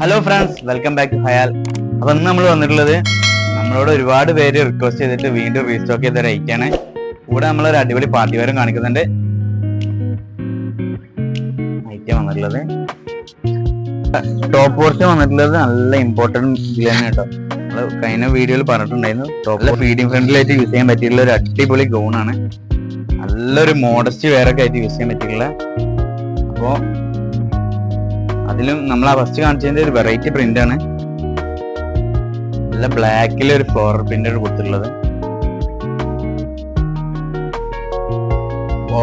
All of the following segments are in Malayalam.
Hello friends, welcome back to ഹയാൽ. അപ്പൊ ഇന്ന് നമ്മൾ വന്നിട്ടുള്ളത് നമ്മളോട് ഒരുപാട് പേര് റിക്വസ്റ്റ് ചെയ്തിട്ട് വീണ്ടും റീസ്റ്റോക്ക് ചെയ്ത ഒരു ഐറ്റാണ്. ഇവിടെ നമ്മളൊരു അടിപൊളി പാർട്ടി വെയറും കാണിക്കുന്നുണ്ട്. ഐറ്റം വന്നിട്ടുള്ളത് ടോപ്പ് പോർഷൻ വന്നിട്ടുള്ളത് നല്ല ഇമ്പോർട്ടന്റ് ഇതിലാണ് കേട്ടോ. നമ്മൾ കഴിഞ്ഞ വീഡിയോയിൽ പറഞ്ഞിട്ടുണ്ടായിരുന്നു. ടോപ്പ് ഫീഡിങ് ഫ്രണ്ടിലായിട്ട് യൂസ് ചെയ്യാൻ പറ്റിയിട്ടുള്ള ഒരു അടിപൊളി ഗൗണാണ്. നല്ലൊരു മോഡസ്റ്റ് വെയറൊക്കെ ആയിട്ട് യൂസ് ചെയ്യാൻ പറ്റിയിട്ടുള്ള. അപ്പോൾ അതിലും നമ്മൾ ആ ഫസ്റ്റ് കാണിച്ചതിന്റെ ഒരു വെറൈറ്റി പ്രിന്റ് ആണ്. നല്ല ബ്ലാക്കിൽ ഒരു ഫ്ലോറൽ പ്രിന്റ് കൊടുത്തിട്ടുള്ളത്. ഓ,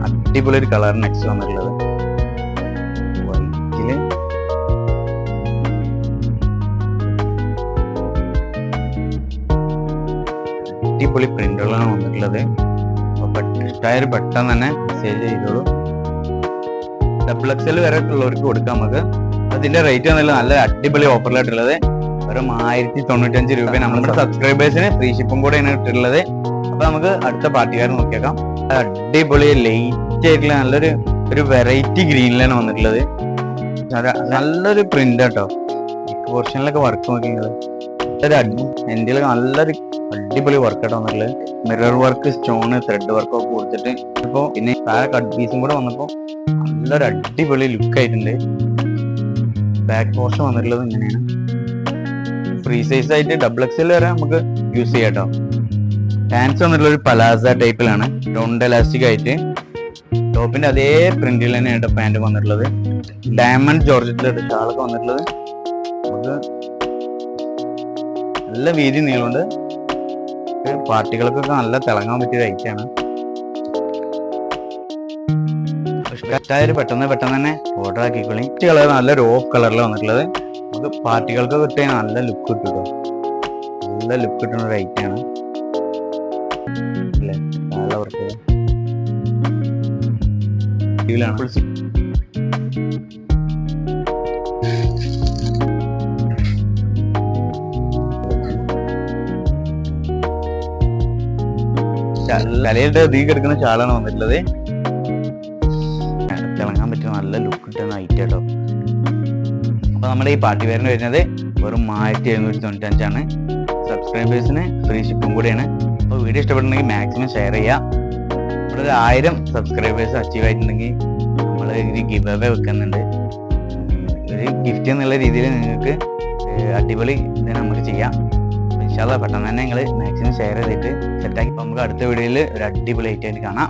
അടിപൊളി ഒരു കളർ നെക്സ്റ്റ് വന്നിട്ടുള്ളത്. വൈറ്റില് അടിപൊളി പ്രിന്റുകളാണ് വന്നിട്ടുള്ളത്. ഇഷ്ടമായൊരു പെട്ടെന്ന് തന്നെ മെസ്സേജ് ചെയ്തോളൂ. XL വരെ ഉള്ളവർക്ക് കൊടുക്കാം നമുക്ക്. അതിന്റെ റേറ്റ് വന്നില്ല നല്ല അടിപൊളി ഓഫറിലായിട്ടുള്ളത്. വെറും 1095 രൂപ. നമ്മുടെ സബ്സ്ക്രൈബേഴ്സിന് ഫ്രീ ഷിപ്പും കൂടെയാണ് ഇട്ടിട്ടുള്ളത്. അപ്പൊ നമുക്ക് അടുത്ത പാർട്ടിക്കാരൻ നോക്കിയേക്കാം. അടിപൊളി ലൈറ്റ് ആയിട്ടുള്ള നല്ലൊരു വെറൈറ്റി ഗ്രീനിലാണ് വന്നിട്ടുള്ളത്. നല്ലൊരു പ്രിന്റ് കേട്ടോ. പോർഷനിലൊക്കെ വർക്ക് നോക്കിയത് എൻ്റെ നല്ലൊരു അടിപൊളി വർക്കായിട്ട് വന്നിട്ടുള്ളത്. Mirror work, stone, thread work ഒക്കെ കൊടുത്തിട്ട് ഇപ്പോ പിന്നെ താഴെ കട്ട് പീസും കൂടെ വന്നപ്പോ നല്ലൊരു അടിപൊളി ലുക്ക് ആയിട്ടുണ്ട്. ബാക്ക് പോർഷൻ വന്നിട്ടുള്ളത് ഇങ്ങനെയാണ്. ഫ്രീ സൈസ് ആയിട്ട് XL വരെ നമുക്ക് യൂസ് ചെയ്യാം കേട്ടോ. പാൻസ് വന്നിട്ടുള്ള ഒരു പലാസ ടൈപ്പിലാണ്, റൗണ്ട് എലാസ്റ്റിക് ആയിട്ട്. ടോപ്പിന്റെ അതേ പ്രിന്റിൽ തന്നെയാണ് പാന്റ് വന്നിട്ടുള്ളത്. ഡയമണ്ട് ജോർജറ്റിലായിട്ട് ഷാളൊക്കെ വന്നിട്ടുള്ളത്. നമുക്ക് നല്ല വീതി നീളമുണ്ട്. പാർട്ടികൾക്കൊക്കെ നല്ല തിളങ്ങാൻ പറ്റിയ ഐറ്റാണ്. പെട്ടെന്ന് തന്നെ ഓർഡർ ആക്കിക്കോളി. കളർ നല്ലൊരു ഓഫ് കളറിൽ വന്നിട്ടുള്ളത്. നമുക്ക് പാർട്ടികൾക്ക് കിട്ടിയ നല്ല ലുക്ക് കിട്ടും. നല്ല ലുക്ക് കിട്ടുന്ന ഒരു ഐറ്റാണ്. കലയുടെ തീ കിടക്കുന്ന ഷാളാണ് വന്നിട്ടുള്ളത്. തിളങ്ങാൻ പറ്റുന്ന നല്ല ലുക്ക് കിട്ടുന്ന ഐറ്റം കേട്ടോ. അപ്പൊ നമ്മുടെ ഈ പാർട്ടി വെയറിന് വരുന്നത് വെറും 1795 സബ്സ്ക്രൈബേഴ്സിന് ഫ്രീ ഷിപ്പും കൂടെയാണ്. അപ്പോൾ വീഡിയോ ഇഷ്ടപ്പെട്ടുണ്ടെങ്കിൽ മാക്സിമം ഷെയർ ചെയ്യുക. ഇവിടെ ഒരു 1000 സബ്സ്ക്രൈബേഴ്സ് അച്ചീവ് ആയിട്ടുണ്ടെങ്കിൽ നമ്മൾ ഒരു ഗിവ് അവേ വെക്കുന്നുണ്ട്. ഒരു ഗിഫ്റ്റ് എന്നുള്ള രീതിയിൽ നിങ്ങൾക്ക് അടിപൊളി ഇത് നമുക്ക് ചെയ്യാം. ഇൻഷാല്ലാ പെട്ടെന്ന് തന്നെ നിങ്ങൾ മാക്സിമം ഷെയർ ചെയ്തിട്ട് സെറ്റാക്കി നമുക്ക് അടുത്ത വീഡിയോയിൽ ഒരു അടിപൊളി ഐറ്റമായിട്ട് കാണാം.